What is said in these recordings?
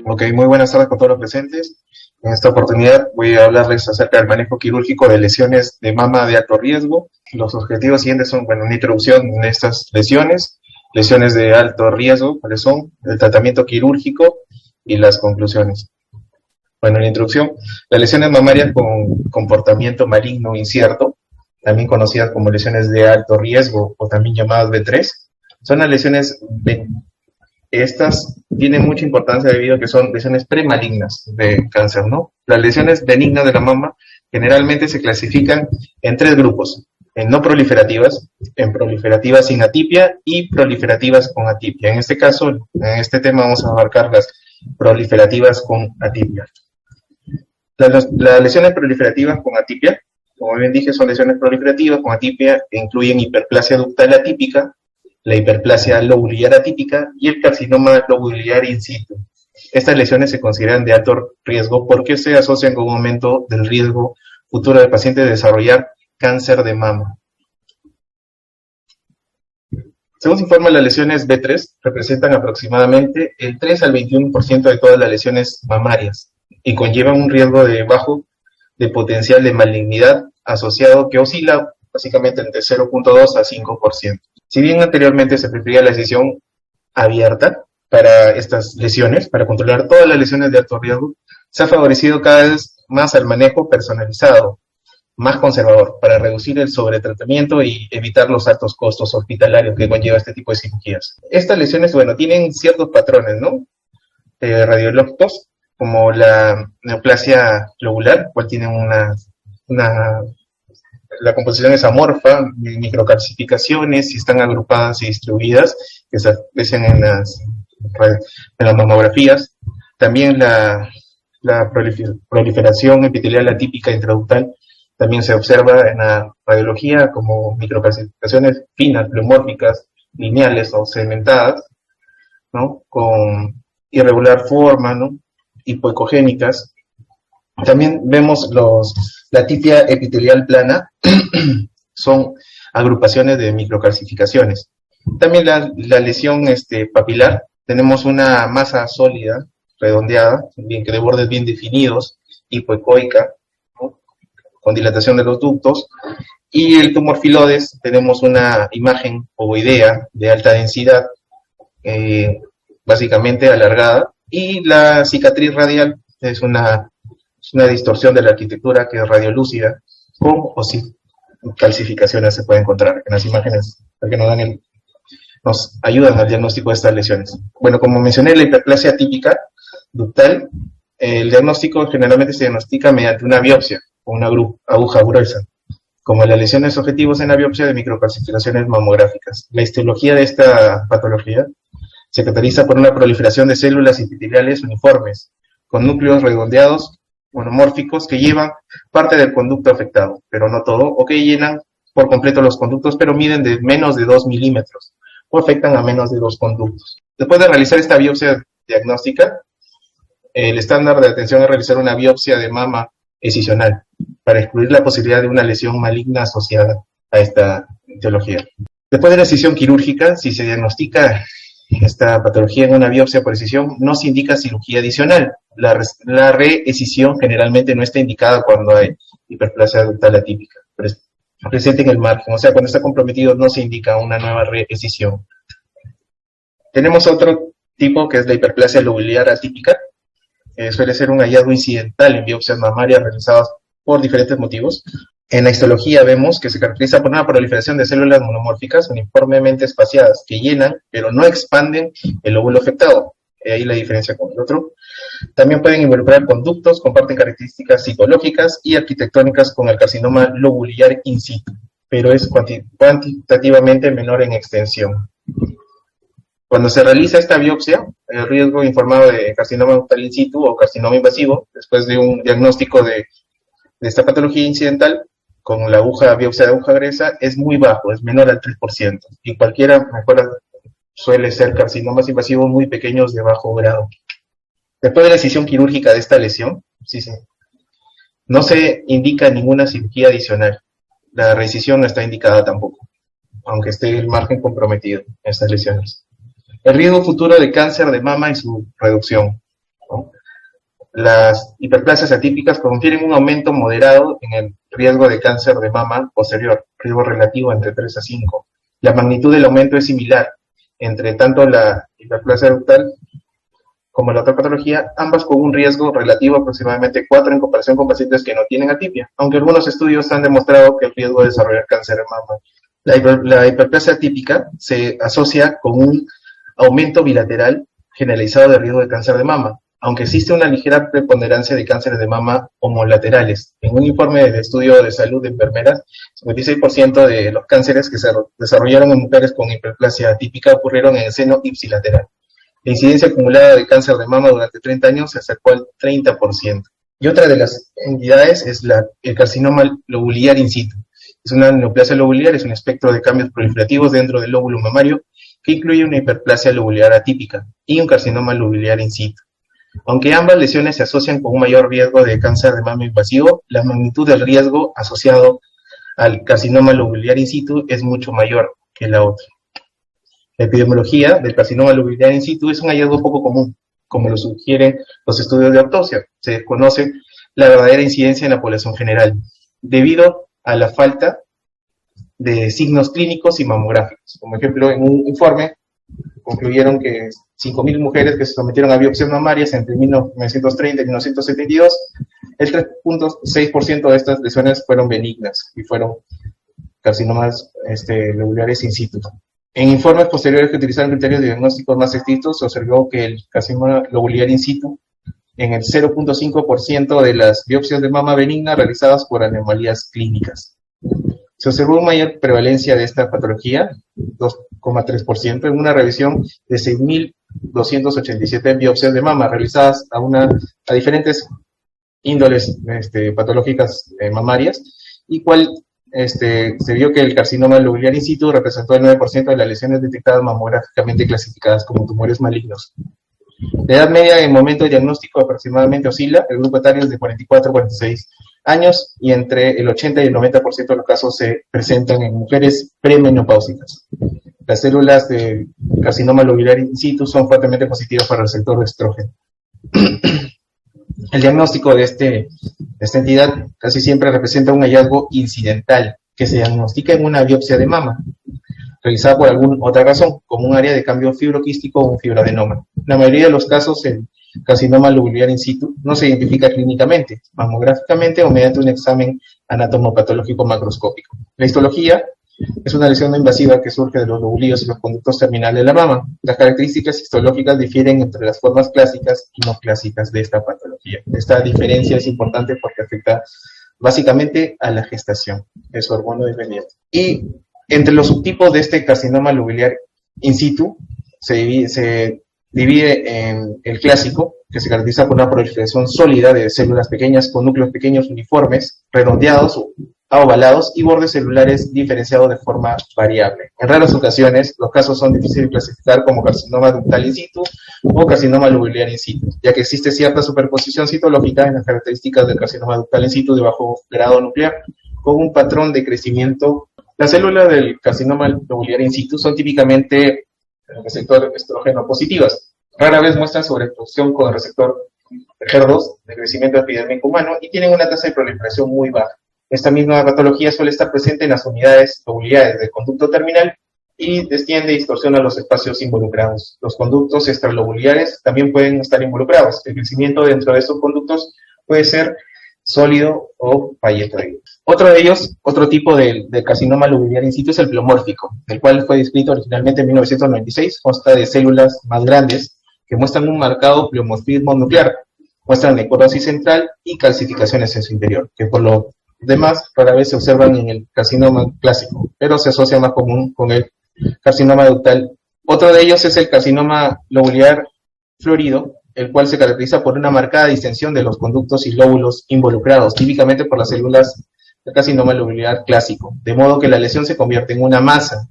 Ok, muy buenas tardes con todos los presentes. En esta oportunidad voy a hablarles acerca del manejo quirúrgico de lesiones de mama de alto riesgo. Los objetivos siguientes son, bueno, una introducción en estas lesiones de alto riesgo, cuáles son, el tratamiento quirúrgico y las conclusiones. Bueno, en la introducción, las lesiones mamarias con comportamiento maligno incierto, también conocidas como lesiones de alto riesgo o también llamadas B3, son las lesiones estas tienen mucha importancia debido a que son lesiones premalignas de cáncer, ¿no? Las lesiones benignas de la mama generalmente se clasifican en tres grupos: en no proliferativas, en proliferativas sin atipia y proliferativas con atipia. En este caso, en este tema vamos a abarcar las proliferativas con atipia. Las lesiones proliferativas con atipia, como bien dije, son lesiones proliferativas con atipia que incluyen hiperplasia ductal atípica, la hiperplasia lobulillar atípica y el carcinoma lobulillar in situ. Estas lesiones se consideran de alto riesgo porque se asocian con un aumento del riesgo futuro del paciente de desarrollar cáncer de mama. Según se informa, las lesiones B3 representan aproximadamente el 3 al 21% de todas las lesiones mamarias y conllevan un riesgo de bajo de potencial de malignidad asociado que oscila básicamente entre 0.2 a 5%. Si bien anteriormente se prefería la decisión abierta para estas lesiones, para controlar todas las lesiones de alto riesgo, se ha favorecido cada vez más al manejo personalizado, más conservador, para reducir el sobretratamiento y evitar los altos costos hospitalarios que conlleva este tipo de cirugías. Estas lesiones, bueno, tienen ciertos patrones, ¿no? Radiológicos, como la neoplasia lobular, cual tiene la composición es amorfa, microcalcificaciones, si están agrupadas y distribuidas, que se aprecian en las mamografías. También la proliferación epitelial atípica intraductal también se observa en la radiología como microcalcificaciones finas, pleomórficas, lineales o segmentadas, ¿no? Con irregular forma, ¿no? Hipoecogénicas. También vemos la atipia epitelial plana, son agrupaciones de microcalcificaciones. También la lesión papilar, tenemos una masa sólida, redondeada, bien, que de bordes bien definidos, hipoecoica, ¿no? Con dilatación de los ductos. Y el tumor filodes, tenemos una imagen ovoidea de alta densidad, básicamente alargada, y la cicatriz radial es una distorsión de la arquitectura que es radiolúcida, con o sin calcificaciones se puede encontrar en las imágenes que nos ayudan al diagnóstico de estas lesiones. Bueno, como mencioné, la hiperplasia típica ductal, el diagnóstico generalmente se diagnostica mediante una biopsia o una aguja gruesa, como las lesiones objetivos en la biopsia de microcalcificaciones mamográficas. La histología de esta patología se caracteriza por una proliferación de células epiteliales uniformes, con núcleos redondeados, monomórficos, que llevan parte del conducto afectado, pero no todo, o que llenan por completo los conductos, pero miden de menos de 2 milímetros, o afectan a menos de 2 conductos. Después de realizar esta biopsia diagnóstica, el estándar de atención es realizar una biopsia de mama excisional, para excluir la posibilidad de una lesión maligna asociada a esta etiología. Después de la excisión quirúrgica, si se diagnostica esta patología en una biopsia por excisión, no se indica cirugía adicional. La reexcisión generalmente no está indicada cuando hay hiperplasia ductal atípica, presente en el margen, o sea, cuando está comprometido no se indica una nueva reexcisión. Tenemos otro tipo que es la hiperplasia lobulillar atípica, suele ser un hallazgo incidental en biopsias mamarias realizadas por diferentes motivos. En la histología vemos que se caracteriza por una proliferación de células monomórficas uniformemente espaciadas que llenan, pero no expanden el lóbulo afectado. Ahí la diferencia con el otro. También pueden involucrar conductos, comparten características citológicas y arquitectónicas con el carcinoma lobulillar in situ, pero es cuantitativamente menor en extensión. Cuando se realiza esta biopsia, el riesgo informado de carcinoma ductal in situ o carcinoma invasivo, después de un diagnóstico de esta patología incidental, con la biopsia de aguja gruesa, es muy bajo, es menor al 3%, y cualquiera mejor suele ser carcinomas invasivos muy pequeños de bajo grado. Después de la excisión quirúrgica de esta lesión, no se indica ninguna cirugía adicional. La reexcisión no está indicada tampoco. aunque esté el margen comprometido en estas lesiones. El riesgo futuro de cáncer de mama y su reducción, ¿no? Las hiperplasias atípicas confieren un aumento moderado en el riesgo de cáncer de mama posterior, riesgo relativo entre 3 a 5. La magnitud del aumento es similar entre tanto la hiperplasia ductal como la otra patología, ambas con un riesgo relativo aproximadamente 4 en comparación con pacientes que no tienen atipia, aunque algunos estudios han demostrado que el riesgo de desarrollar cáncer de mama. La hiperplasia atípica se asocia con un aumento bilateral generalizado de riesgo de cáncer de mama, aunque existe una ligera preponderancia de cánceres de mama homolaterales. En un informe del estudio de salud de enfermeras, 56% de los cánceres que se desarrollaron en mujeres con hiperplasia atípica ocurrieron en el seno ipsilateral. La incidencia acumulada de cáncer de mama durante 30 años se acercó al 30%. Y otra de las entidades es el carcinoma lobular in situ. Es una neoplasia lobular, es un espectro de cambios proliferativos dentro del lóbulo mamario que incluye una hiperplasia lobular atípica y un carcinoma lobular in situ. Aunque ambas lesiones se asocian con un mayor riesgo de cáncer de mama invasivo, la magnitud del riesgo asociado al carcinoma lobular in situ es mucho mayor que la otra. La epidemiología del carcinoma lobular in situ es un hallazgo poco común, como lo sugieren los estudios de autopsia. Se desconoce la verdadera incidencia en la población general, debido a la falta de signos clínicos y mamográficos. Como ejemplo, en un informe concluyeron que 5.000 mujeres que se sometieron a biopsias mamarias entre 1930 y 1972, el 3.6% de estas lesiones fueron benignas y fueron carcinomas lobulares in situ. En informes posteriores que utilizaron criterios de diagnósticos más estrictos, se observó que el carcinoma lobular in situ en el 0.5% de las biopsias de mama benigna realizadas por anomalías clínicas. Se observó una mayor prevalencia de esta patología, 2,3%, en una revisión de 6.287 biopsias de mama realizadas a diferentes índoles patológicas mamarias, y se vio que el carcinoma lobular in situ representó el 9% de las lesiones detectadas mamográficamente clasificadas como tumores malignos. La edad media en momento de diagnóstico aproximadamente oscila, el grupo etario es de 44 a 46 años y entre el 80 y el 90% de los casos se presentan en mujeres premenopáusicas. Las células del carcinoma lobular in situ son fuertemente positivas para el receptor de estrógeno. El diagnóstico de esta entidad casi siempre representa un hallazgo incidental que se diagnostica en una biopsia de mama, realizada por alguna otra razón, como un área de cambio fibroquístico o un fibroadenoma. La mayoría de los casos, el carcinoma lobular in situ no se identifica clínicamente, mamográficamente o mediante un examen anatomopatológico macroscópico. La histología es una lesión no invasiva que surge de los lobulillos y los conductos terminales de la mama. Las características histológicas difieren entre las formas clásicas y no clásicas de esta patología. Esta diferencia es importante porque afecta básicamente a la gestación, es hormono dependiente. Y entre los subtipos de este carcinoma lobular in situ se divide en el clásico, que se caracteriza por una proliferación sólida de células pequeñas con núcleos pequeños uniformes, redondeados o ovalados y bordes celulares diferenciados de forma variable. En raras ocasiones, los casos son difíciles de clasificar como carcinoma ductal in situ o carcinoma lobular in situ, ya que existe cierta superposición citológica en las características del carcinoma ductal in situ de bajo grado nuclear, con un patrón de crecimiento. Las células del carcinoma lobular in situ son típicamente receptor estrógeno positivas. Rara vez muestran sobreexposición con el receptor HER2 de crecimiento epidérmico humano y tienen una tasa de proliferación muy baja. Esta misma patología suele estar presente en las unidades lobulares del conducto terminal y desciende y distorsiona los espacios involucrados. Los conductos extralobulares también pueden estar involucrados. El crecimiento dentro de estos conductos puede ser sólido o palletoide. Otro tipo de carcinoma lobular in situ es el pleomórfico, el cual fue descrito originalmente en 1996, consta de células más grandes que muestran un marcado pleomorfismo nuclear, muestran necrosis central y calcificaciones en su interior, que por lo demás rara vez se observan en el carcinoma clásico, pero se asocia más común con el carcinoma ductal. Otro de ellos es el carcinoma lobular florido, el cual se caracteriza por una marcada distensión de los conductos y lóbulos involucrados, típicamente por las células del carcinoma lobular clásico, de modo que la lesión se convierte en una masa.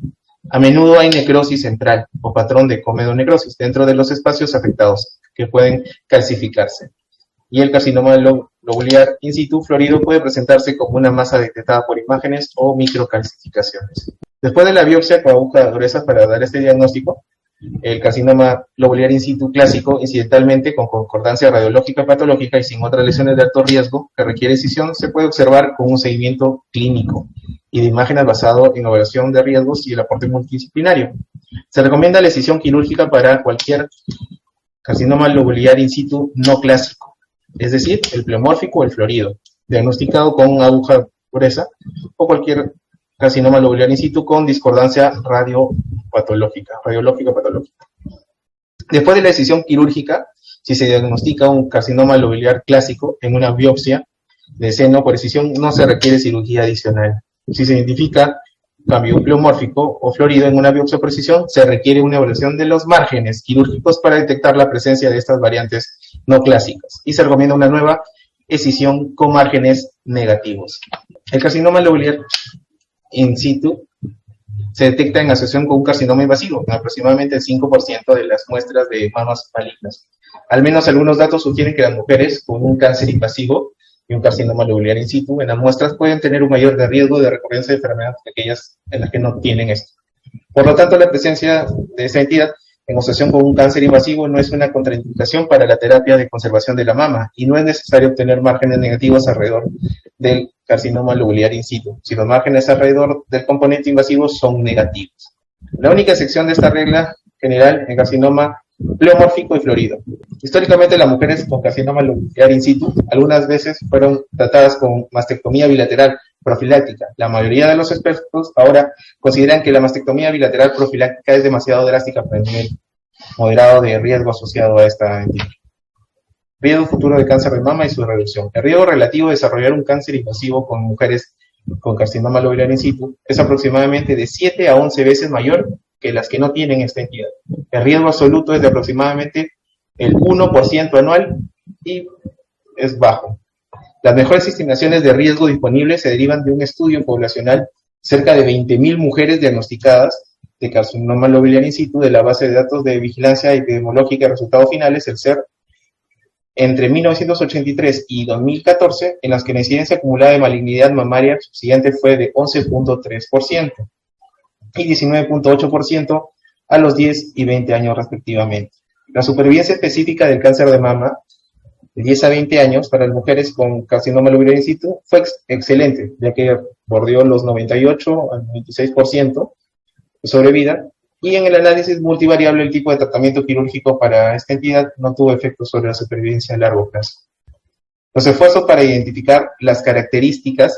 A menudo hay necrosis central o patrón de comedonecrosis dentro de los espacios afectados, que pueden calcificarse. Y el carcinoma lobular in situ florido puede presentarse como una masa detectada por imágenes o microcalcificaciones. Después de la biopsia con aguja gruesa para dar este diagnóstico, el carcinoma lobular in situ clásico, incidentalmente con concordancia radiológica patológica y sin otras lesiones de alto riesgo que requiere escisión, se puede observar con un seguimiento clínico y de imágenes basado en evaluación de riesgos y el aporte multidisciplinario. Se recomienda la escisión quirúrgica para cualquier carcinoma lobular in situ no clásico, es decir, el pleomórfico o el florido, diagnosticado con aguja gruesa, o cualquier carcinoma lobular in situ con discordancia radiológica patológica. Después de la decisión quirúrgica, si se diagnostica un carcinoma lobular clásico en una biopsia de seno por escisión, no se requiere cirugía adicional. Si se identifica cambio pleomórfico o florido en una biopsia por escisión, se requiere una evaluación de los márgenes quirúrgicos para detectar la presencia de estas variantes no clásicas, y se recomienda una nueva escisión con márgenes negativos. El carcinoma lobular in situ se detecta en asociación con un carcinoma invasivo, en aproximadamente el 5% de las muestras de mamas malignas. Al menos algunos datos sugieren que las mujeres con un cáncer invasivo y un carcinoma lobular in situ en las muestras pueden tener un mayor riesgo de recurrencia de enfermedades que aquellas en las que no tienen esto. Por lo tanto, la presencia de esa entidad en asociación con un cáncer invasivo no es una contraindicación para la terapia de conservación de la mama y no es necesario obtener márgenes negativos alrededor del carcinoma lobular in situ, si los márgenes alrededor del componente invasivo son negativos. La única excepción de esta regla general en carcinoma pleomórfico y florido. Históricamente, las mujeres con carcinoma lobular in situ algunas veces fueron tratadas con mastectomía bilateral profiláctica. La mayoría de los expertos ahora consideran que la mastectomía bilateral profiláctica es demasiado drástica para el nivel moderado de riesgo asociado a esta entidad. Riesgo futuro de cáncer de mama y su reducción. El riesgo relativo de desarrollar un cáncer invasivo con mujeres con carcinoma lobular in situ es aproximadamente de 7 a 11 veces mayor que las que no tienen esta entidad. El riesgo absoluto es de aproximadamente el 1% anual y es bajo. Las mejores estimaciones de riesgo disponibles se derivan de un estudio poblacional cerca de 20.000 mujeres diagnosticadas de carcinoma lobular in situ de la base de datos de vigilancia epidemiológica y resultados finales, el CER, entre 1983 y 2014, en las que la incidencia acumulada de malignidad mamaria subsiguiente fue de 11.3% y 19.8% a los 10 y 20 años respectivamente. La supervivencia específica del cáncer de mama de 10 a 20 años para las mujeres con carcinoma lobular in situ fue excelente, ya que bordeó los 98 al 96% de sobrevida, y en el análisis multivariable el tipo de tratamiento quirúrgico para esta entidad no tuvo efecto sobre la supervivencia a largo plazo. Los esfuerzos para identificar las características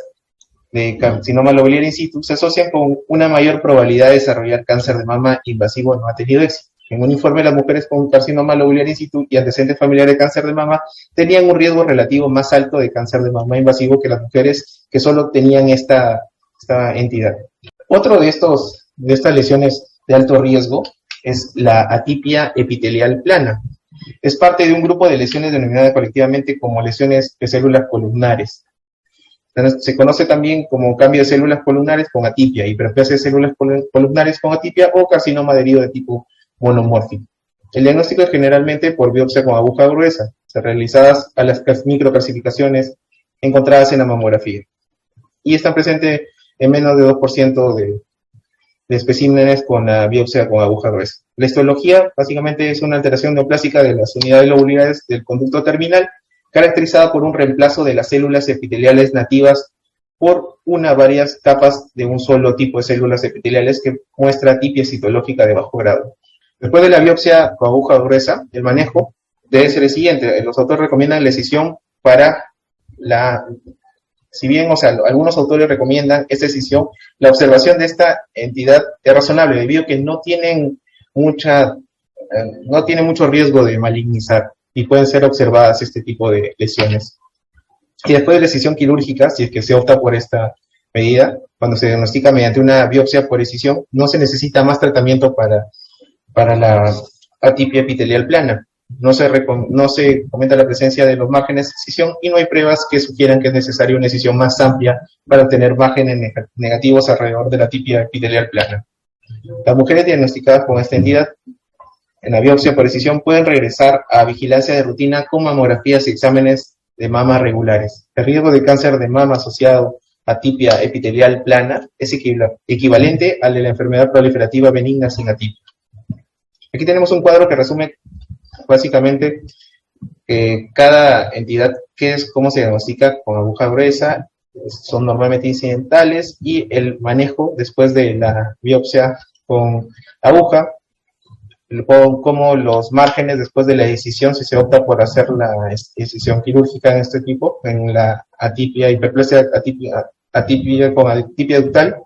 de carcinoma lobular in situ se asocian con una mayor probabilidad de desarrollar cáncer de mama invasivo no ha tenido éxito. En un informe, las mujeres con carcinoma lobular in situ y antecedentes familiares de cáncer de mama tenían un riesgo relativo más alto de cáncer de mama invasivo que las mujeres que solo tenían esta entidad. Otro de estas lesiones de alto riesgo es la atipia epitelial plana. Es parte de un grupo de lesiones denominadas colectivamente como lesiones de células columnares. Se conoce también como cambio de células columnares con atipia, hiperplasia de células columnares con atipia o carcinoma adherido de tipo monomórfico. El diagnóstico es generalmente por biopsia con aguja gruesa, realizadas a las microcalcificaciones encontradas en la mamografía, y están presentes en menos de 2% de especímenes con la biopsia con aguja gruesa. La histología básicamente es una alteración neoplásica de las unidades lobulares del conducto terminal, caracterizada por un reemplazo de las células epiteliales nativas por varias capas de un solo tipo de células epiteliales que muestra atipia citológica de bajo grado. Después de la biopsia con aguja gruesa, el manejo debe ser el siguiente. Los autores recomiendan la escisión para algunos autores recomiendan esta escisión, la observación de esta entidad es razonable debido a que no tiene mucho riesgo de malignizar y pueden ser observadas este tipo de lesiones. Y después de la escisión quirúrgica, si es que se opta por esta medida, cuando se diagnostica mediante una biopsia por escisión, no se necesita más tratamiento para la atipia epitelial plana. No se comenta la presencia de los márgenes de escisión y no hay pruebas que sugieran que es necesaria una escisión más amplia para obtener márgenes negativos alrededor de la atipia epitelial plana. Las mujeres diagnosticadas con esta entidad en la biopsia por escisión pueden regresar a vigilancia de rutina con mamografías y exámenes de mama regulares. El riesgo de cáncer de mama asociado atipia epitelial plana es equivalente al de la enfermedad proliferativa benigna sin atipia. Aquí tenemos un cuadro que resume básicamente cada entidad, cómo se diagnostica con aguja gruesa, son normalmente incidentales, y el manejo después de la biopsia con aguja, como los márgenes después de la decisión, si se opta por hacer la decisión quirúrgica en este tipo, en la atipia, hiperplasia atipia con atipia ductal,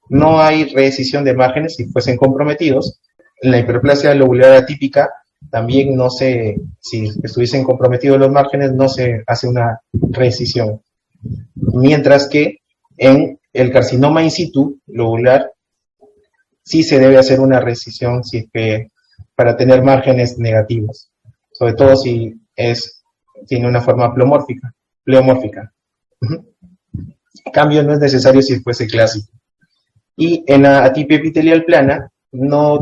no hay reescisión de márgenes si fuesen comprometidos. En la hiperplasia lobular atípica también no se, si estuviesen comprometidos los márgenes, no se hace una reescisión. Mientras que en el carcinoma in situ lobular sí se debe hacer una reescisión si es que, para tener márgenes negativos, sobre todo si tiene una forma pleomórfica. En cambio, no es necesario si fuese clásico. Y en la atipia epitelial plana, no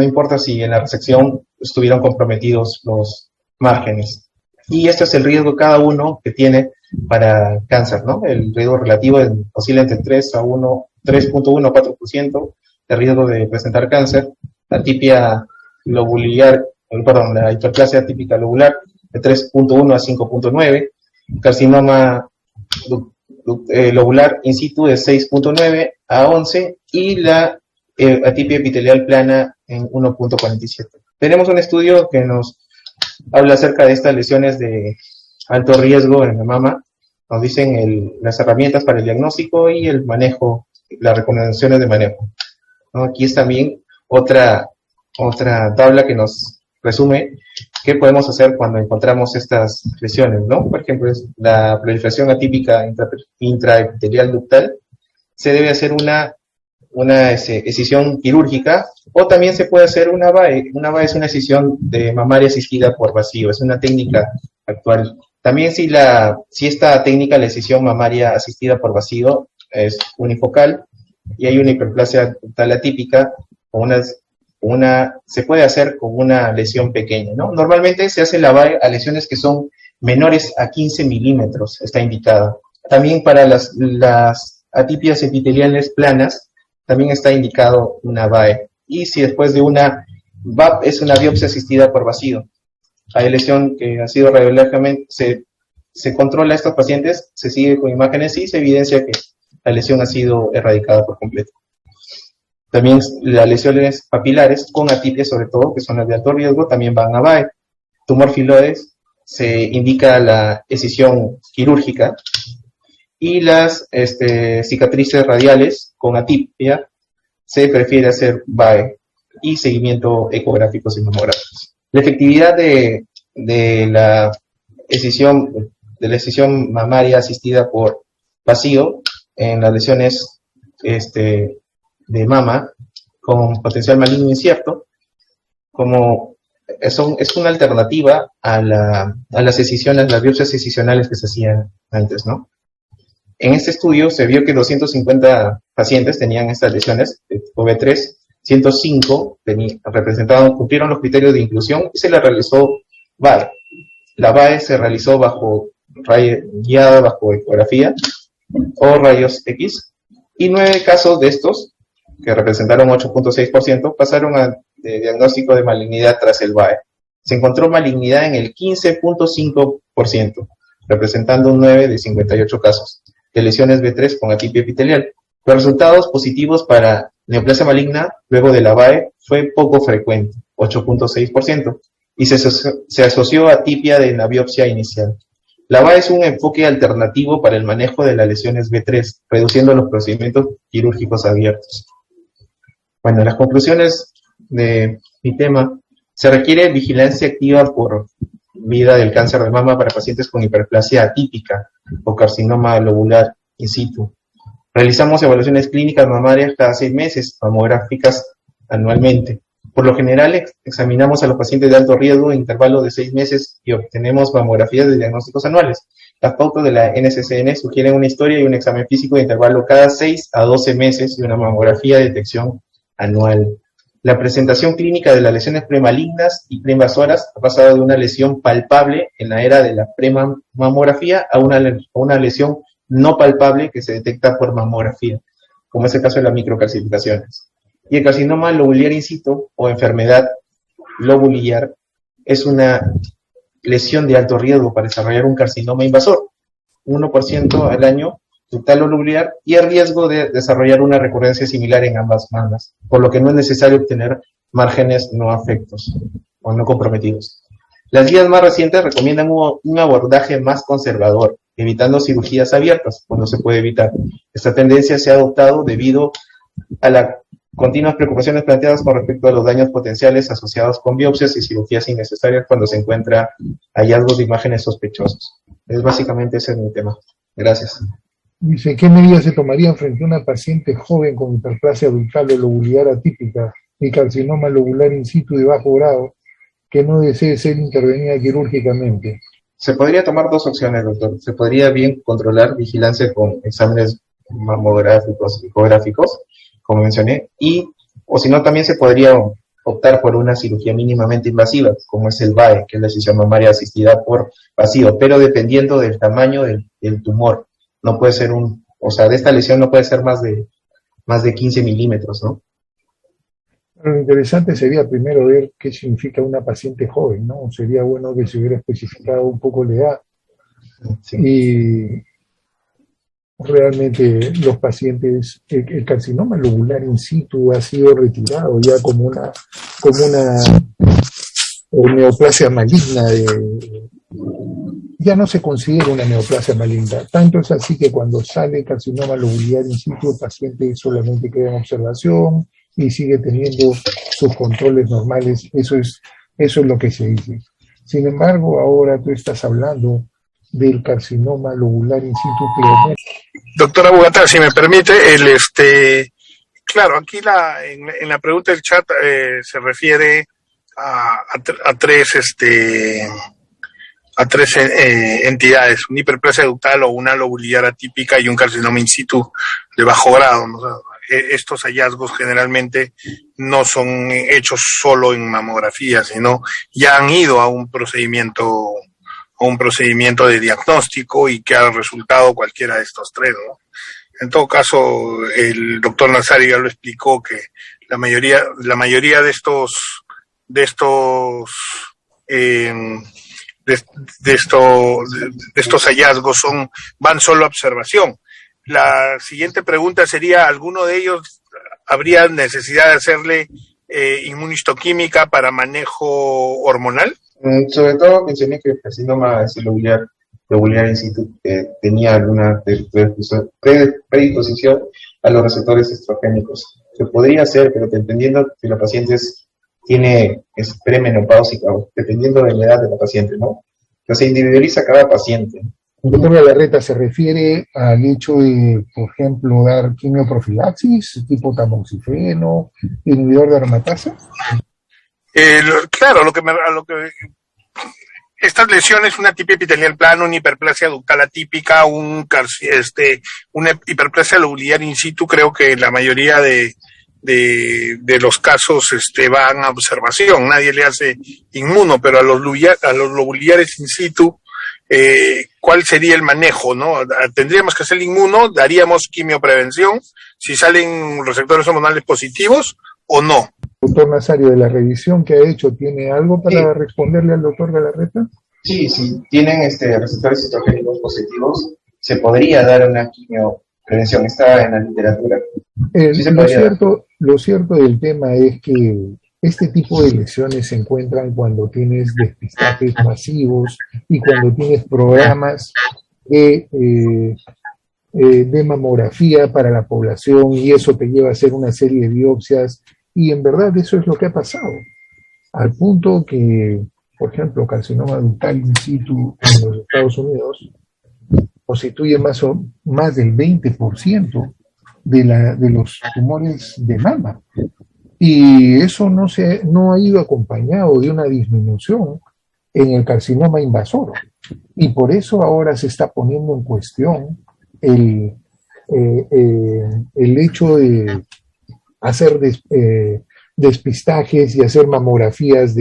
importa si en la resección estuvieron comprometidos los márgenes. Y este es el riesgo cada uno que tiene para cáncer, ¿no? El riesgo relativo oscila entre 3.1 a 4% de riesgo de presentar cáncer. La atipia lobular, la hiperplasia atípica lobular de 3.1 a 5.9, carcinoma lobular in situ de 6.9 a 11 y la atipia epitelial plana en 1.47. Tenemos un estudio que nos habla acerca de estas lesiones de alto riesgo en la mama. Nos dicen las herramientas para el diagnóstico y el manejo, las recomendaciones de manejo, ¿no? Aquí es también otra tabla que nos resume qué podemos hacer cuando encontramos estas lesiones, ¿no? Por ejemplo, la proliferación atípica intraepitelial ductal, se debe hacer una escisión quirúrgica, o también se puede hacer una VAE. Una VAE es una escisión de mamaria asistida por vacío, es una técnica actual. También si esta técnica, la escisión mamaria asistida por vacío, es unifocal y hay una hiperplasia ductal atípica, se puede hacer con una lesión pequeña, ¿no? Normalmente se hace la VAE a lesiones que son menores a 15 milímetros, está indicada. También para las atipias epiteliales planas, también está indicado una VAE. Y si después de una VAP es una biopsia asistida por vacío, hay lesión que ha sido radiológicamente, se controla a estos pacientes, se sigue con imágenes y se evidencia que la lesión ha sido erradicada por completo. También las lesiones papilares con atipia, sobre todo, que son las de alto riesgo, también van a VAE. Tumor filoides, se indica la escisión quirúrgica, y las cicatrices radiales con atipia se prefiere hacer VAE y seguimiento ecográficos y mamográficos. La efectividad de la escisión mamaria asistida por vacío en las lesiones de mama con potencial maligno incierto, como es una alternativa a las escisiones, las biopsias escisionales que se hacían antes, ¿no? En este estudio se vio que 250 pacientes tenían estas lesiones de tipo B3, 105 cumplieron los criterios de inclusión y se les realizó VAE. La VAE se realizó guiada bajo ecografía o rayos X, y 9 casos de estos, que representaron 8.6%, pasaron a diagnóstico de malignidad tras el VAE. Se encontró malignidad en el 15.5%, representando un 9 de 58 casos de lesiones B3 con atipia epitelial. Los resultados positivos para neoplasia maligna luego de la VAE fue poco frecuente, 8.6%, y se asoció a atipia de la biopsia inicial. La VAE es un enfoque alternativo para el manejo de las lesiones B3, reduciendo los procedimientos quirúrgicos abiertos. Bueno, las conclusiones de mi tema: se requiere vigilancia activa por vida del cáncer de mama para pacientes con hiperplasia atípica o carcinoma lobular in situ. Realizamos evaluaciones clínicas mamarias cada 6 meses, mamográficas anualmente. Por lo general, examinamos a los pacientes de alto riesgo en intervalos de 6 meses y obtenemos mamografías de diagnósticos anuales. Las pautas de la NCCN sugieren una historia y un examen físico de intervalo cada 6 a 12 meses y una mamografía de detección anual. La presentación clínica de las lesiones premalignas y preinvasoras ha pasado de una lesión palpable en la era de la premamografía a una lesión no palpable que se detecta por mamografía, como es el caso de las microcalcificaciones. Y el carcinoma lobular in situ o enfermedad lobular es una lesión de alto riesgo para desarrollar un carcinoma invasor, 1% al año total lobular, y el riesgo de desarrollar una recurrencia similar en ambas mamas, por lo que no es necesario obtener márgenes no afectos o no comprometidos. Las guías más recientes recomiendan un abordaje más conservador, evitando cirugías abiertas cuando se puede evitar. Esta tendencia se ha adoptado debido a las continuas preocupaciones planteadas con respecto a los daños potenciales asociados con biopsias y cirugías innecesarias cuando se encuentra hallazgos de imágenes sospechosos. Es básicamente ese mi tema. Gracias. Dice, ¿qué medidas se tomarían frente a una paciente joven con hiperplasia abdominal o lobular atípica y carcinoma lobular in situ de bajo grado que no desee ser intervenida quirúrgicamente? Se podría tomar dos opciones, doctor. Se podría bien controlar vigilancia con exámenes mamográficos, ecográficos, como mencioné, o si no, también se podría optar por una cirugía mínimamente invasiva, como es el VAE, que es la decisión mamaria asistida por vacío, pero dependiendo del tamaño del tumor. No puede ser de esta lesión no puede ser más de 15 milímetros, ¿no? Lo interesante sería primero ver qué significa una paciente joven, ¿no? Sería bueno que se hubiera especificado un poco la edad. Sí. Y realmente los pacientes, el carcinoma lobular in situ ha sido retirado ya como una neoplasia maligna, ya no se considera una neoplasia maligna. Tanto es así que cuando sale carcinoma lobular in situ, el paciente solamente queda en observación y sigue teniendo sus controles normales. Eso es lo que se dice. Sin embargo, ahora tú estás hablando del carcinoma lobular in situ pleométrico. Doctora Bogotá, si me permite, claro, aquí en la pregunta del chat se refiere a tres entidades, una hiperplasia ductal o una lobular atípica y un carcinoma in situ de bajo grado, ¿no? O sea, estos hallazgos generalmente no son hechos solo en mamografía, sino ya han ido a un procedimiento de diagnóstico y que ha resultado cualquiera de estos tres, ¿no? En todo caso, el doctor Nazario ya lo explicó que la mayoría de estos hallazgos van solo a observación. La siguiente pregunta sería, ¿alguno de ellos habría necesidad de hacerle inmunistoquímica para manejo hormonal? Sobre todo mencioné que el carcinoma lobular in situ tenía alguna predisposición a los receptores estrogénicos. Se podría hacer, pero dependiendo si la paciente es premenopáusica, o dependiendo de la edad de la paciente, ¿no? Entonces se individualiza cada paciente. El doctor Galarreta se refiere al hecho de, por ejemplo, dar quimioprofilaxis, tipo tamoxifeno, inhibidor de aromatasa. Claro, estas lesiones, una tipia epitelial plana, una hiperplasia ductal atípica, una hiperplasia lobular in situ, creo que la mayoría de los casos van a observación, nadie le hace inmuno, pero a los lobulares in situ, ¿cuál sería el manejo, no? Tendríamos que hacer inmuno, daríamos quimioprevención, si salen receptores hormonales positivos o no. Doctor Nazario, de la revisión que ha hecho, ¿tiene algo para responderle al doctor Galarreta? Sí, si tienen receptores estrogénicos positivos, se podría dar una quimioprevención, está en la literatura. Lo cierto del tema es que este tipo de lesiones se encuentran cuando tienes despistajes masivos y cuando tienes programas de mamografía para la población, y eso te lleva a hacer una serie de biopsias, y en verdad eso es lo que ha pasado, al punto que, por ejemplo, carcinoma ductal in situ en los Estados Unidos constituye más del 20% de los tumores de mama, y eso no ha ido acompañado de una disminución en el carcinoma invasor, y por eso ahora se está poniendo en cuestión el hecho de hacer despistajes y hacer mamografías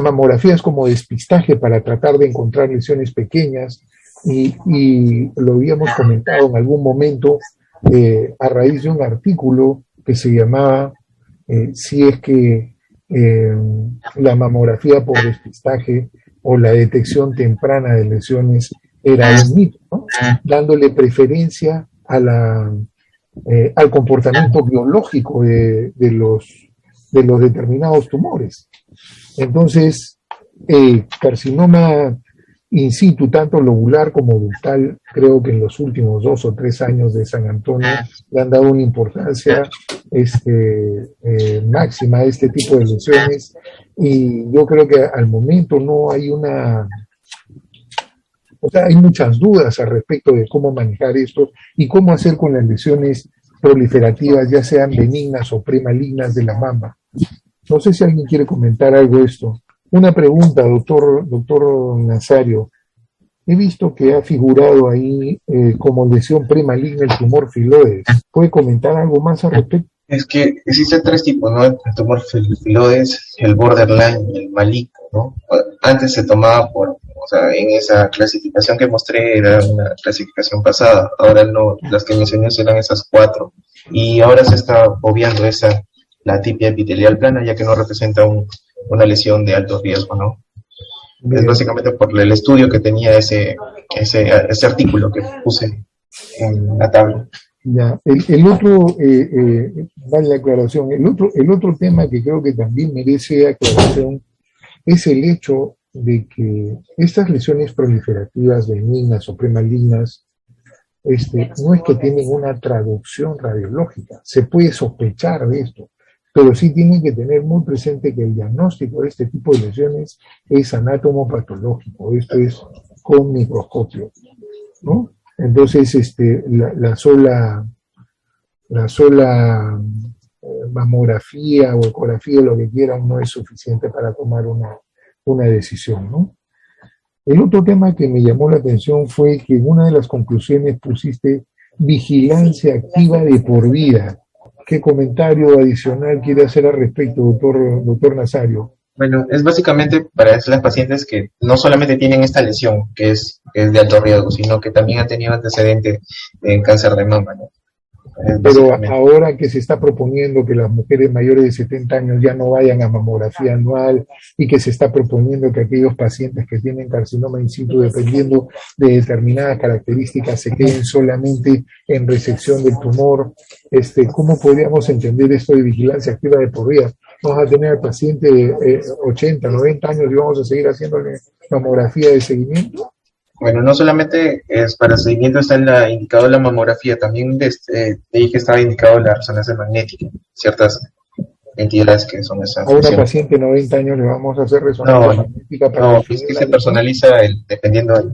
mamografías como despistaje para tratar de encontrar lesiones pequeñas y lo habíamos comentado en algún momento a raíz de un artículo que se llamaba si es que la mamografía por despistaje o la detección temprana de lesiones era un mito, ¿no? Dándole preferencia a al comportamiento biológico de los determinados tumores. Entonces, carcinoma in situ, tanto lobular como ductal, creo que en los últimos 2 o 3 años de San Antonio le han dado una importancia máxima a este tipo de lesiones, y yo creo que al momento no hay hay muchas dudas al respecto de cómo manejar esto y cómo hacer con las lesiones proliferativas, ya sean benignas o premalignas de la mama. No sé si alguien quiere comentar algo de esto. Una pregunta, doctor Nazario. He visto que ha figurado ahí como lesión premaligna el tumor filoides. ¿Puede comentar algo más al respecto? Es que existen 3 tipos, ¿no? El tumor filoides, el borderline y el maligno, ¿no? Antes se tomaba en esa clasificación que mostré era una clasificación pasada, ahora no, las que mencioné eran esas 4, y ahora se está obviando la atipia epitelial plana, ya que no representa una lesión de alto riesgo, ¿no? Bien. Es básicamente por el estudio que tenía ese artículo que puse en la tabla. Ya, el otro, vale la aclaración, el otro tema que creo que también merece aclaración es el hecho de que estas lesiones proliferativas benignas o premalignas no es que tienen una traducción radiológica, se puede sospechar de esto, pero sí tienen que tener muy presente que el diagnóstico de este tipo de lesiones es anatomopatológico, esto es con microscopio, ¿no? Entonces, la sola mamografía o ecografía, lo que quieran, no es suficiente para tomar una decisión, ¿no? El otro tema que me llamó la atención fue que en una de las conclusiones pusiste vigilancia activa de por vida. ¿Qué comentario adicional quiere hacer al respecto, doctor Nazario? Bueno, es básicamente para las pacientes que no solamente tienen esta lesión, que es de alto riesgo, sino que también han tenido antecedente de cáncer de mama, ¿no? Pero ahora que se está proponiendo que las mujeres mayores de 70 años ya no vayan a mamografía anual y que se está proponiendo que aquellos pacientes que tienen carcinoma in situ, dependiendo de determinadas características, se queden solamente en resección del tumor, ¿cómo podríamos entender esto de vigilancia activa de por vida? Vamos a tener al paciente de 80, 90 años y vamos a seguir haciéndole mamografía de seguimiento. Bueno, no solamente es para seguimiento está indicado la mamografía, también dije que estaba indicado la resonancia magnética, ciertas entidades que son esas. A una paciente de 90 años le vamos a hacer resonancia magnética para... No, es que se personaliza dependiendo del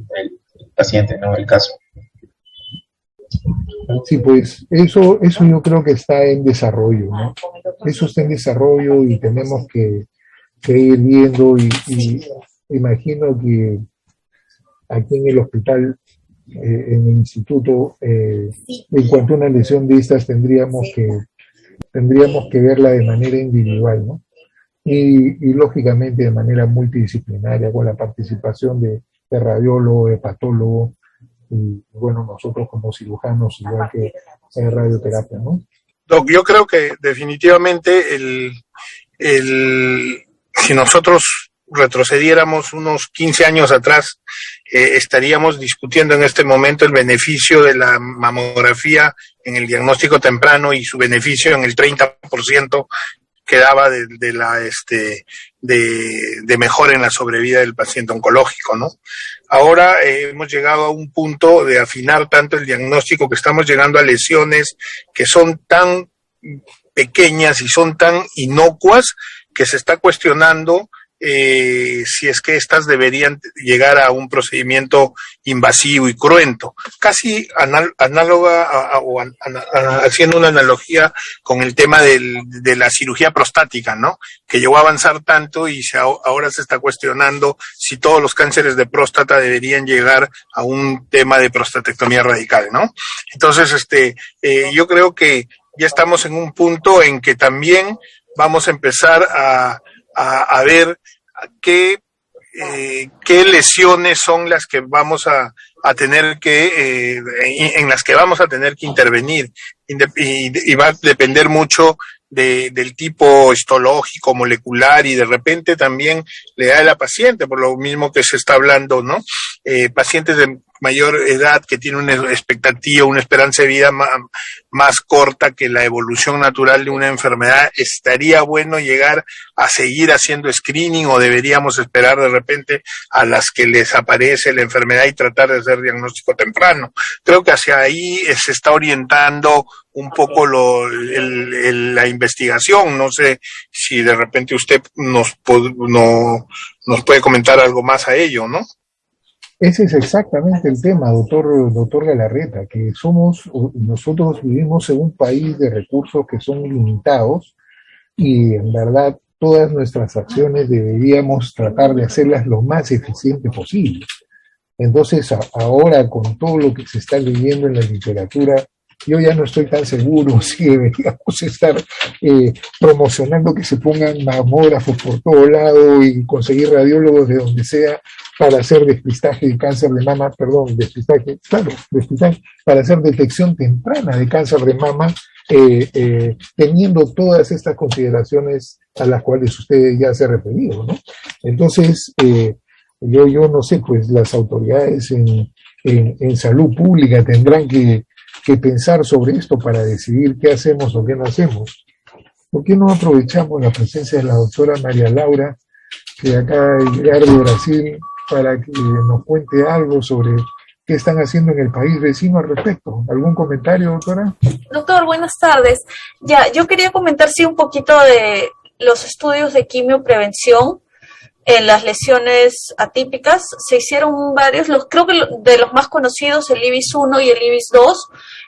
paciente, ¿no? El caso. Sí, pues eso yo creo que está en desarrollo, ¿no? Eso está en desarrollo y tenemos que ir viendo y imagino que aquí en el hospital, en el instituto, en cuanto a una lesión de estas tendríamos que verla de manera individual, ¿no? Y lógicamente de manera multidisciplinaria, con la participación de radiólogo, de patólogo, y bueno, nosotros como cirujanos, igual que en radioterapia, ¿no? Doc, yo creo que definitivamente si nosotros retrocediéramos unos 15 años atrás, estaríamos discutiendo en este momento el beneficio de la mamografía en el diagnóstico temprano y su beneficio en el 30% que daba de mejora en la sobrevida del paciente oncológico, ¿no? Ahora hemos llegado a un punto de afinar tanto el diagnóstico que estamos llegando a lesiones que son tan pequeñas y son tan inocuas que se está cuestionando si es que estas deberían llegar a un procedimiento invasivo y cruento, casi análoga o haciendo una analogía con el tema de la cirugía prostática, ¿no? Que llegó a avanzar tanto y ahora se está cuestionando si todos los cánceres de próstata deberían llegar a un tema de prostatectomía radical, ¿no? Entonces, yo creo que ya estamos en un punto en que también vamos a empezar a ver qué lesiones son las que vamos a a tener que, en las que vamos a tener que intervenir, y va a depender mucho del tipo histológico, molecular, y de repente también le da a la paciente, por lo mismo que se está hablando, ¿no? Pacientes de mayor edad que tienen una expectativa, una esperanza de vida más corta que la evolución natural de una enfermedad, ¿estaría bueno llegar a seguir haciendo screening o deberíamos esperar de repente a las que les aparece la enfermedad y tratar de hacer diagnóstico temprano? Creo que hacia ahí se está orientando un poco la investigación. No sé si de repente usted nos puede comentar algo más a ello, ¿no? Ese es exactamente el tema, doctor Galarreta, que nosotros vivimos en un país de recursos que son limitados y en verdad todas nuestras acciones deberíamos tratar de hacerlas lo más eficiente posible. Entonces, ahora con todo lo que se está leyendo en la literatura, yo ya no estoy tan seguro si deberíamos estar promocionando que se pongan mamógrafos por todo lado y conseguir radiólogos de donde sea para hacer despistaje de cáncer de mama, despistaje, para hacer detección temprana de cáncer de mama, teniendo todas estas consideraciones a las cuales usted ya se ha referido, ¿no? Entonces, yo no sé, pues las autoridades en salud pública tendrán que pensar sobre esto para decidir qué hacemos o qué no hacemos. ¿Por qué no aprovechamos la presencia de la doctora María Laura, que acaba de llegar de Brasil, para que nos cuente algo sobre qué están haciendo en el país vecino al respecto? ¿Algún comentario, doctora? Doctor, buenas tardes. Yo quería comentar un poquito de los estudios de quimioprevención en las lesiones atípicas. Se hicieron varios, creo que de los más conocidos, el IBIS-1 y el IBIS-2,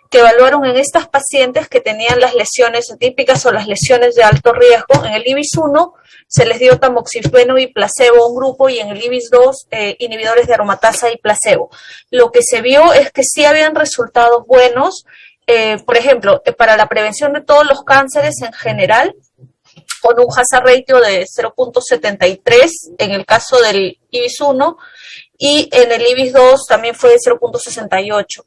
que evaluaron en estas pacientes que tenían las lesiones atípicas o las lesiones de alto riesgo. En el IBIS-1 se les dio tamoxifeno y placebo a un grupo, y en el IBIS-2 inhibidores de aromatasa y placebo. Lo que se vio es que sí habían resultados buenos, por ejemplo, para la prevención de todos los cánceres en general, con un hazard ratio de 0.73 en el caso del IBIS-1, y en el IBIS-2 también fue de 0.68.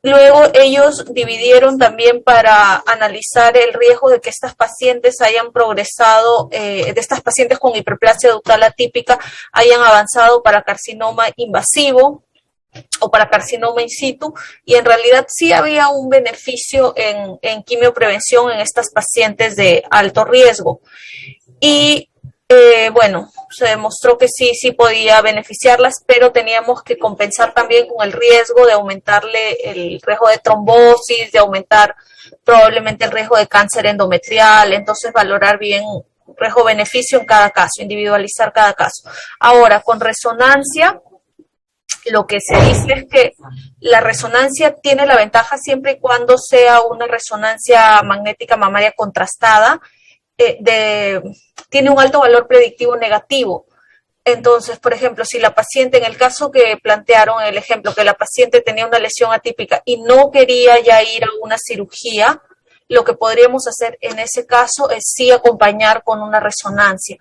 Luego ellos dividieron también para analizar el riesgo de que estas pacientes hayan progresado, de estas pacientes con hiperplasia ductal atípica hayan avanzado para carcinoma invasivo o para carcinoma in situ, y en realidad sí había un beneficio en quimioprevención en estas pacientes de alto riesgo. Y bueno, se demostró que sí podía beneficiarlas, pero teníamos que compensar también con el riesgo de aumentarle el riesgo de trombosis, de aumentar probablemente el riesgo de cáncer endometrial. Entonces, valorar bien riesgo-beneficio en cada caso, individualizar cada caso. Ahora, con resonancia, lo que se dice es que la resonancia tiene la ventaja siempre y cuando sea una resonancia magnética mamaria contrastada, tiene un alto valor predictivo negativo. Entonces, por ejemplo, si la paciente, en el caso que plantearon el ejemplo, que la paciente tenía una lesión atípica y no quería ya ir a una cirugía, lo que podríamos hacer en ese caso es sí acompañar con una resonancia.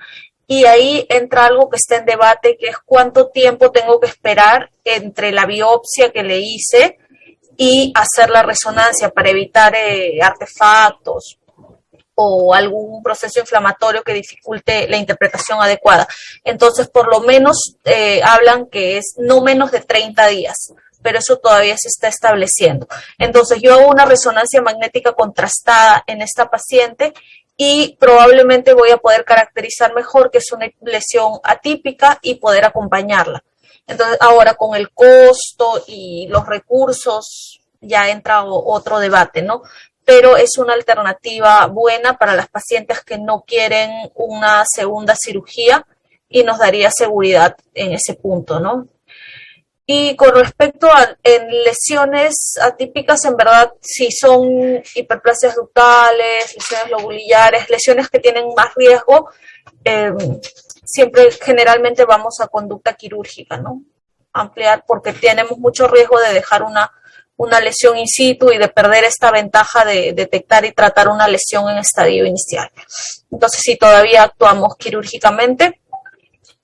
Y ahí entra algo que está en debate, que es cuánto tiempo tengo que esperar entre la biopsia que le hice y hacer la resonancia para evitar artefactos o algún proceso inflamatorio que dificulte la interpretación adecuada. Entonces, por lo menos hablan que es no menos de 30 días, pero eso todavía se está estableciendo. Entonces, yo hago una resonancia magnética contrastada en esta paciente y probablemente voy a poder caracterizar mejor que es una lesión atípica y poder acompañarla. Entonces, ahora con el costo y los recursos ya entra otro debate, ¿no? Pero es una alternativa buena para las pacientes que no quieren una segunda cirugía y nos daría seguridad en ese punto, ¿no? Y con respecto a lesiones atípicas, en verdad, si son hiperplasias ductales, lesiones lobulillares, lesiones que tienen más riesgo, siempre generalmente vamos a conducta quirúrgica, ¿no? Ampliar, porque tenemos mucho riesgo de dejar una lesión in situ y de perder esta ventaja de detectar y tratar una lesión en estadio inicial. Entonces, si todavía actuamos quirúrgicamente,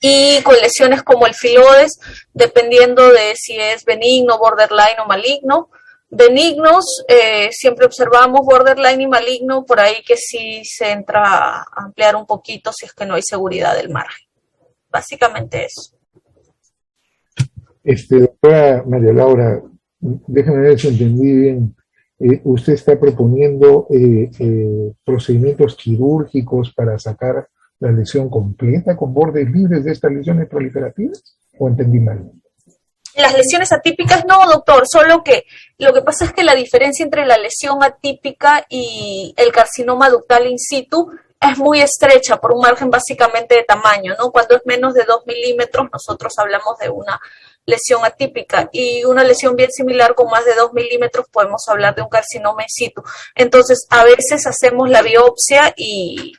y con lesiones como el filodes, dependiendo de si es benigno, borderline o maligno. Benignos, siempre observamos borderline y maligno, por ahí que sí se entra a ampliar un poquito si es que no hay seguridad del margen. Básicamente eso. Doctora María Laura, déjame ver si entendí bien. ¿Usted está proponiendo procedimientos quirúrgicos para sacar la lesión completa con bordes libres de estas lesiones proliferativas? ¿O entendí mal? Las lesiones atípicas no, doctor, solo que lo que pasa es que la diferencia entre la lesión atípica y el carcinoma ductal in situ es muy estrecha por un margen básicamente de tamaño, ¿no? Cuando es menos de 2 milímetros, nosotros hablamos de una lesión atípica, y una lesión bien similar con más de 2 milímetros podemos hablar de un carcinoma in situ. Entonces, a veces hacemos la biopsia y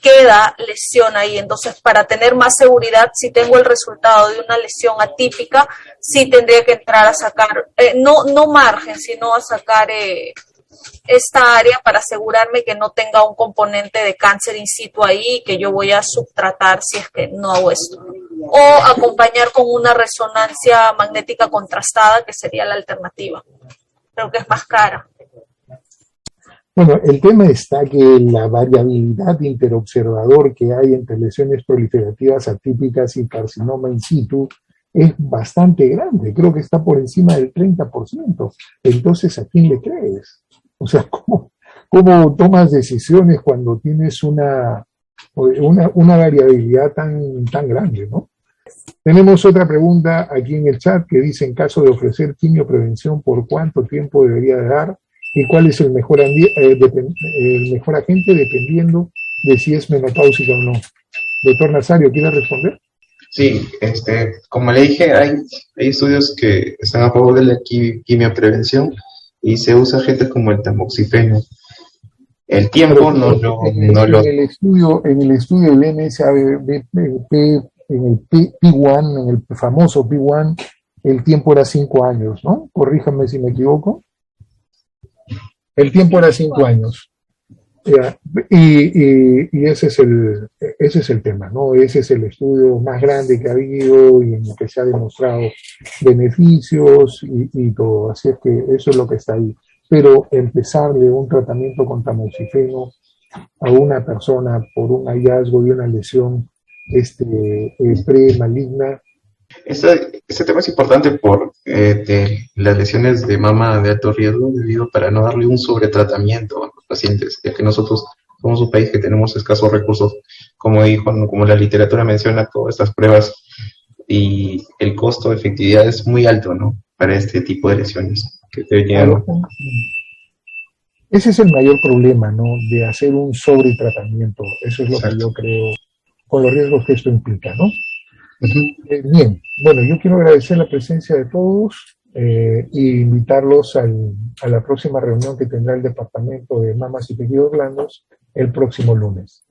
queda lesión ahí. Entonces, para tener más seguridad, si tengo el resultado de una lesión atípica, sí tendría que entrar a sacar, no margen, sino a sacar esta área para asegurarme que no tenga un componente de cáncer in situ ahí, que yo voy a subtratar si es que no hago esto. O acompañar con una resonancia magnética contrastada, que sería la alternativa. Creo que es más cara. Bueno, el tema está que la variabilidad interobservador que hay entre lesiones proliferativas atípicas y carcinoma in situ es bastante grande. Creo que está por encima del 30%. Entonces, ¿a quién le crees? O sea, ¿cómo tomas decisiones cuando tienes una variabilidad tan grande, ¿no? Tenemos otra pregunta aquí en el chat que dice: en caso de ofrecer quimioprevención, ¿por cuánto tiempo debería de dar? ¿Y cuál es el mejor agente dependiendo de si es menopáusica o no? Doctor Nazario, ¿quiere responder? Sí, como le dije, hay estudios que están a favor de la quimioprevención y se usa agentes como el tamoxifeno. El tiempo En el estudio del MSABP, en el P1, en el famoso P1, el tiempo era 5 años, ¿no? Corríjame si me equivoco. El tiempo era 5 años. Y ese es el tema, ¿no? Ese es el estudio más grande que ha habido y en el que se ha demostrado beneficios y todo. Así es que eso es lo que está ahí. Pero empezarle un tratamiento con tamoxifeno a una persona por un hallazgo de una lesión pre-maligna. Este tema es importante por de las lesiones de mama de alto riesgo, debido para no darle un sobretratamiento a los pacientes, ya que nosotros somos un país que tenemos escasos recursos, como la literatura menciona, todas estas pruebas, y el costo de efectividad es muy alto, ¿no? Para este tipo de lesiones que te llegan. Ese es el mayor problema, ¿no? De hacer un sobretratamiento. Eso es lo que yo creo, con los riesgos que esto implica, ¿no? Bien, bueno, yo quiero agradecer la presencia de todos e invitarlos a la próxima reunión que tendrá el Departamento de Mamas y Tejidos Blandos el próximo lunes.